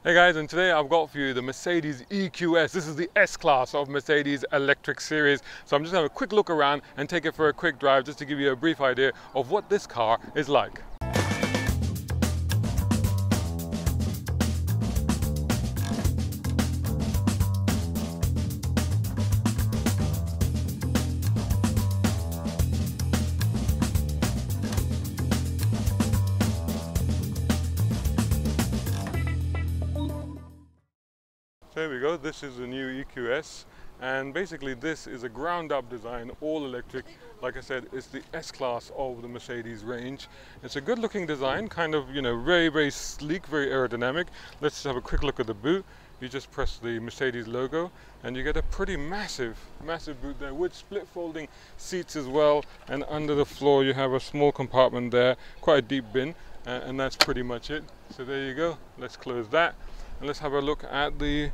Hey guys, and today I've got for you the Mercedes EQS. This is the S-Class of Mercedes electric series. So I'm just going to have a quick look around and take it for a quick drive just to give you a brief idea of what this car is like. There we go, this is the new EQS, and basically this is a ground up design, all electric. Like I said, it's the S-Class of the Mercedes range. It's a good looking design, kind of, very, very sleek, very aerodynamic. Let's just have a quick look at the boot. You just press the Mercedes logo and you get a pretty massive boot there with split folding seats as well, and under the floor you have a small compartment there, quite a deep bin, and that's pretty much it. So there you go, let's close that and let's have a look at the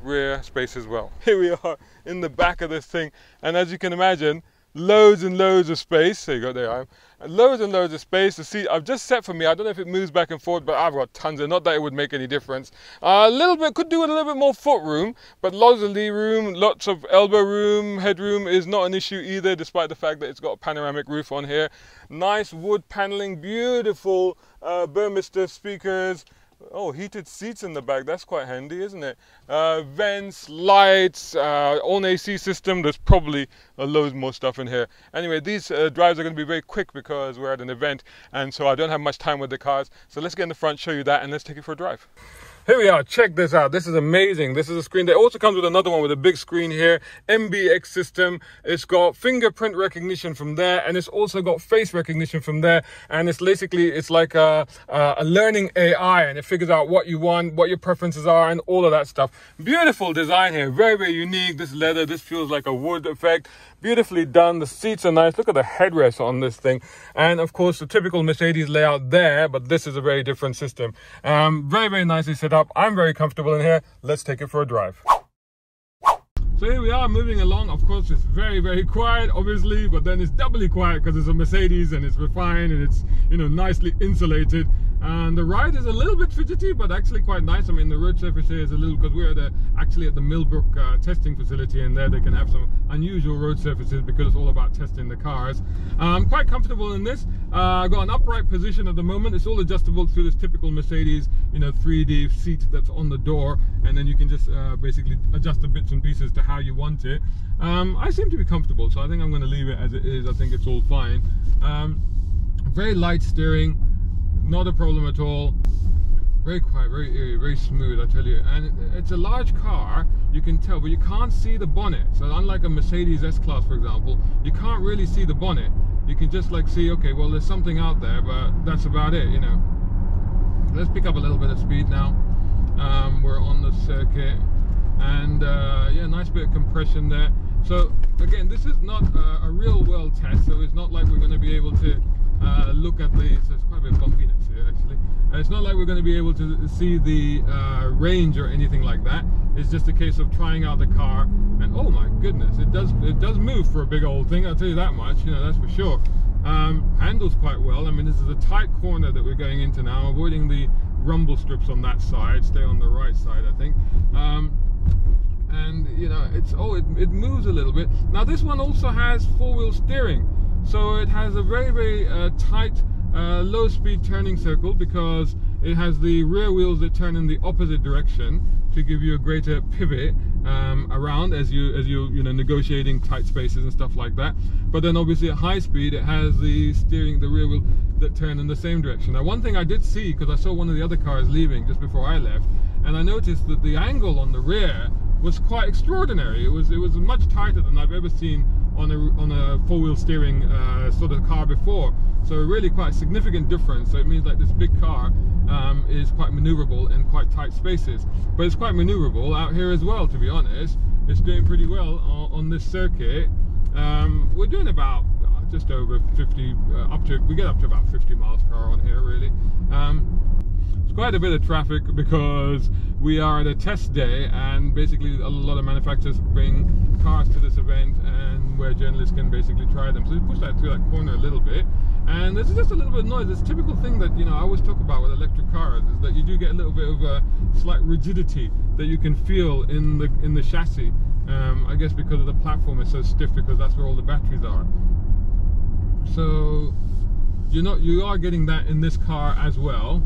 rear space as well. Here we are in the back of this thing, and as you can imagine, loads and loads of space. There you go, there I am. And loads and loads of space. The seat I've just set for me, I don't know if it moves back and forth, but I've got tons of, not that it would make any difference. A little bit, could do with a little bit more foot room, but lots of lee room, lots of elbow room, headroom is not an issue either, despite the fact that it's got a panoramic roof on here. Nice wood paneling, beautiful Burmester speakers. Oh, heated seats in the back, that's quite handy, isn't it? Vents, lights, own AC system, there's probably loads more stuff in here. Anyway, these drives are going to be very quick because we're at an event, and so I don't have much time with the cars. So let's get in the front, show you that, and let's take it for a drive. Here we are, check this out. This is amazing. This is a screen that also comes with another one with a big screen here. MBX system. It's got fingerprint recognition from there, and it's also got face recognition from there. And it's basically, it's like a learning AI, and it figures out what you want, what your preferences are, and all of that stuff. Beautiful design here. Very, very unique. This leather, this feels like a wood effect. Beautifully done. The seats are nice. Look at the headrest on this thing. And of course, the typical Mercedes layout there, but this is a very different system. Very, very nicely set up. I'm very comfortable in here. Let's take it for a drive. So here we are moving along. Of course, it's very, very quiet, obviously, but then it's doubly quiet because it's a Mercedes and it's refined and it's, nicely insulated. And the ride is a little bit fidgety, but actually quite nice. I mean, the road surface here is a little, because we're actually at the Millbrook testing facility, and there they can have some unusual road surfaces because it's all about testing the cars. I'm quite comfortable in this. I've got an upright position at the moment. It's all adjustable through this typical Mercedes, 3D seat that's on the door, and then you can just basically adjust the bits and pieces to how you want it. I seem to be comfortable, so I think I'm going to leave it as it is. I think it's all fine. Very light steering. Not a problem at all. Very quiet, very airy, very smooth, I tell you. And it's a large car, you can tell, but you can't see the bonnet. So unlike a Mercedes S-Class, for example, you can't really see the bonnet. You can just see, okay, well, there's something out there, but that's about it, Let's pick up a little bit of speed now. We're on the circuit, and yeah, nice bit of compression there. So again, this is not a real world test, so it's not like we're going to be able to look at the, so it's quite a bit of bumpiness here actually. It's not like we're going to be able to see the range or anything like that. It's just a case of trying out the car, and oh my goodness, it does move for a big old thing, I'll tell you that much, that's for sure. Handles quite well. I mean, this is a tight corner that we're going into now, avoiding the rumble strips on that side, stay on the right side, I think. And it moves a little bit. Now this one also has four-wheel steering, so it has a very, very tight low-speed turning circle, because it has the rear wheels that turn in the opposite direction to give you a greater pivot around as you negotiating tight spaces and stuff like that. But then obviously at high speed it has the rear wheel that turn in the same direction. Now one thing I did see, because I saw one of the other cars leaving just before I left, and I noticed that the angle on the rear was quite extraordinary. It was much tighter than I've ever seen on a four-wheel steering sort of car before. So really quite a significant difference. So it means like this big car is quite maneuverable in quite tight spaces, but it's quite maneuverable out here as well, to be honest. It's doing pretty well on this circuit. We're doing about just over 50 we get up to about 50 miles per hour on here, really. It's quite a bit of traffic because we are at a test day, and basically a lot of manufacturers bring cars to this event, and where journalists can basically try them. So we push that through that corner a little bit, and there's just a little bit of noise. It's a typical thing that I always talk about with electric cars, is that you do get a little bit of a slight rigidity that you can feel in the chassis. I guess because of the platform is so stiff, because that's where all the batteries are. So you are getting that in this car as well.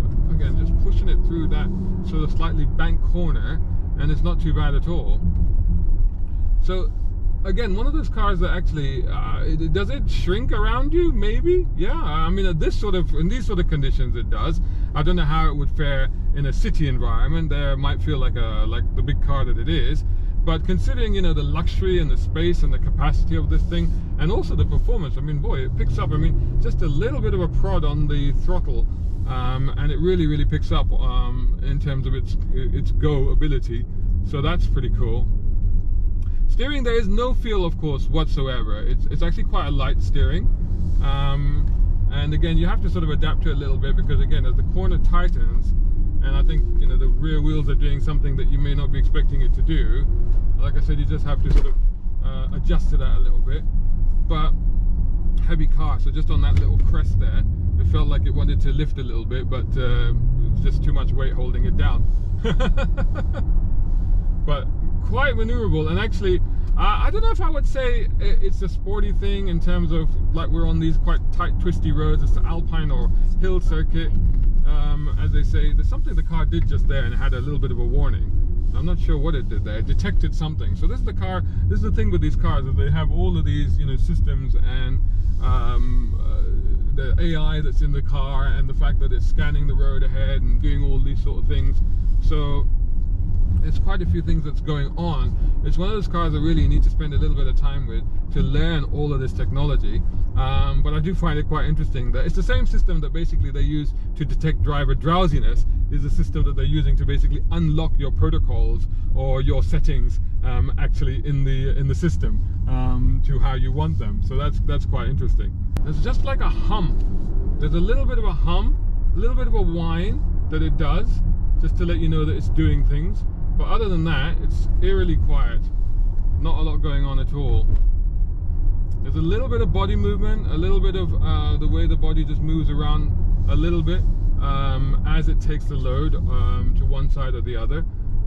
But again, just pushing it through that sort of slightly banked corner, and it's not too bad at all. So again, one of those cars that actually does it shrink around you? Maybe, yeah. I mean, in these sort of conditions, it does. I don't know how it would fare in a city environment. There might feel like the big car that it is. But considering, you know, the luxury and the space and the capacity of this thing, and also the performance, I mean, boy, it picks up. I mean, just a little bit of a prod on the throttle, and it really picks up in terms of its go ability. So that's pretty cool. Steering, there is no feel, of course, whatsoever. It's actually quite a light steering, and again, you have to sort of adapt to it a little bit, because again, as the corner tightens, and I think, you know, the rear wheels are doing something that you may not be expecting it to do. Like I said, you just have to sort of adjust to that a little bit. But heavy car, so just on that little crest there, it felt like it wanted to lift a little bit, but it's just too much weight holding it down. But quite maneuverable, and actually I don't know if I would say it's a sporty thing in terms of, like, we're on these quite tight twisty roads. It's the Alpine or hill circuit, as they say. There's something the car did just there, and it had a little bit of a warning. I'm not sure what it did there. It detected something. So this is the car, this is the thing with these cars, is they have all of these, you know, systems, and the AI that's in the car, and the fact that it's scanning the road ahead and doing all these sort of things. So there's quite a few things that's going on. It's one of those cars I really need to spend a little bit of time with to learn all of this technology. But I do find it quite interesting that it's the same system that basically they use to detect driver drowsiness, is the system that they're using to basically unlock your protocols or your settings actually in the system to how you want them. So that's quite interesting. There's just like a hum. There's a little bit of a hum, a little bit of a whine that it does, just to let you know that it's doing things. But other than that, it's eerily quiet. Not a lot going on at all. There's a little bit of body movement, a little bit of the way the body just moves around a little bit as it takes the load to one side or the other.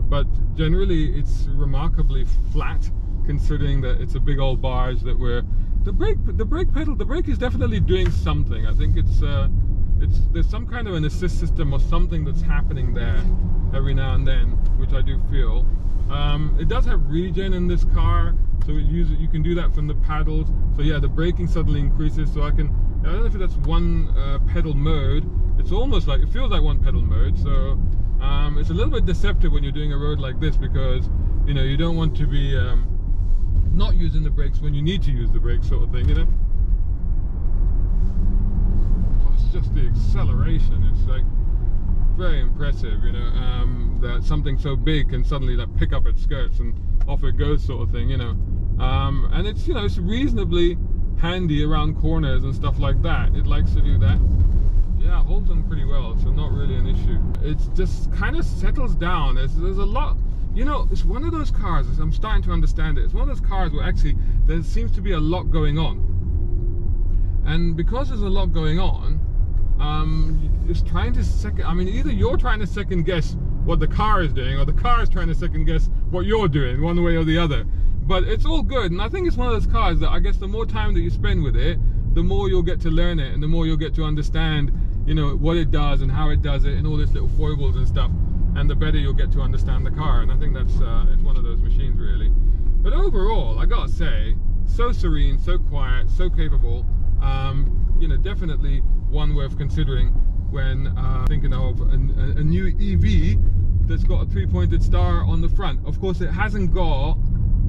But generally, it's remarkably flat, considering that it's a big old barge that we're... The brake is definitely doing something. I think there's some kind of an assist system or something that's happening there every now and then, which I do feel. It does have regen in this car, so you can do that from the paddles. So yeah, the braking suddenly increases. So I don't know if that's one pedal mode. It's almost like, it feels like one pedal mode. So it's a little bit deceptive when you're doing a road like this, because, you know, you don't want to be not using the brakes when you need to use the brakes, sort of thing, you know. Just the acceleration, it's like very impressive, you know, that something so big can suddenly like pick up its skirts and off it goes, sort of thing, you know. And it's, you know, it's reasonably handy around corners and stuff like that. It likes to do that. Yeah, holds on pretty well, so not really an issue. It's just kind of settles down. There's a lot, you know, it's one of those cars, I'm starting to understand it. It's one of those cars where actually there seems to be a lot going on. And because there's a lot going on, it's trying to either you're trying to second guess what the car is doing, or the car is trying to second guess what you're doing, one way or the other. But it's all good, and I think it's one of those cars that I guess the more time that you spend with it, the more you'll get to learn it, and the more you'll get to understand, you know, what it does and how it does it, and all these little foibles and stuff, and the better you'll get to understand the car. And I think that's it's one of those machines, really. But overall, I gotta say, so serene, so quiet, so capable. You know, definitely one worth considering when thinking of a new EV that's got a three-pointed star on the front. Of course, it hasn't got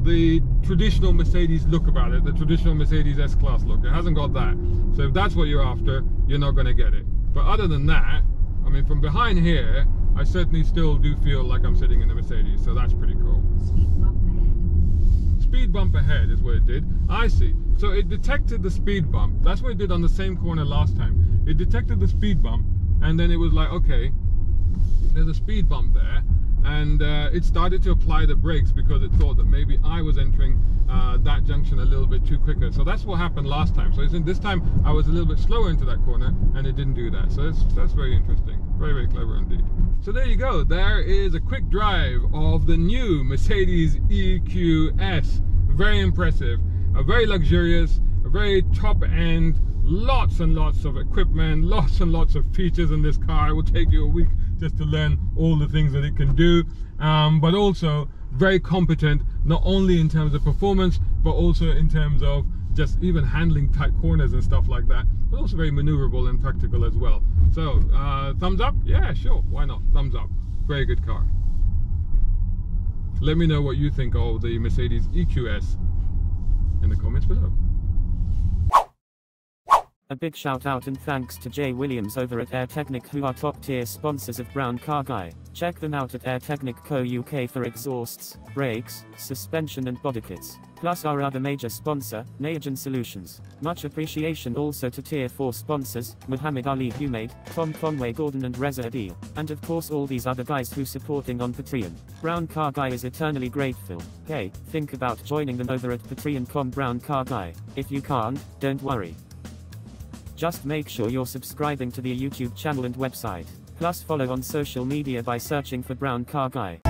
the traditional Mercedes look about it, the traditional Mercedes S-Class look. It hasn't got that. So if that's what you're after, you're not going to get it. But other than that, I mean, from behind here, I certainly still do feel like I'm sitting in a Mercedes, so that's pretty cool. Speed bump ahead is what it did. I see. So it detected the speed bump. That's what it did on the same corner last time. It detected the speed bump, and then it was like, okay, there's a speed bump there. and it started to apply the brakes because it thought that maybe I was entering that junction a little bit too quicker. So that's what happened last time. So this time I was a little bit slower into that corner, and it didn't do that. So that's very interesting. Very, very clever indeed. So there you go. There is a quick drive of the new Mercedes EQS. Very impressive. Very luxurious. A very top end. Lots and lots of equipment. Lots and lots of features in this car. It will take you a week just to learn all the things that it can do. But also very competent, not only in terms of performance, but also in terms of just even handling tight corners and stuff like that, but also very maneuverable and practical as well. So thumbs up? Yeah, sure, why not? Thumbs up. Very good car. Let me know what you think of the Mercedes EQS in the comments below. A big shout out and thanks to Jay Williams over at Air Technic, who are top tier sponsors of Brown Car Guy. Check them out at Air Technic Co UK for exhausts, brakes, suspension and body kits. Plus our other major sponsor, Nayagen Solutions. Much appreciation also to tier 4 sponsors, Muhammad Ali Humaid, Tom Conway Gordon and Reza Adil. And of course all these other guys who supporting on Patreon. Brown Car Guy is eternally grateful. Hey, think about joining them over at patreon.com Brown Car Guy. If you can't, don't worry. Just make sure you're subscribing to the YouTube channel and website. Plus follow on social media by searching for Brown Car Guy.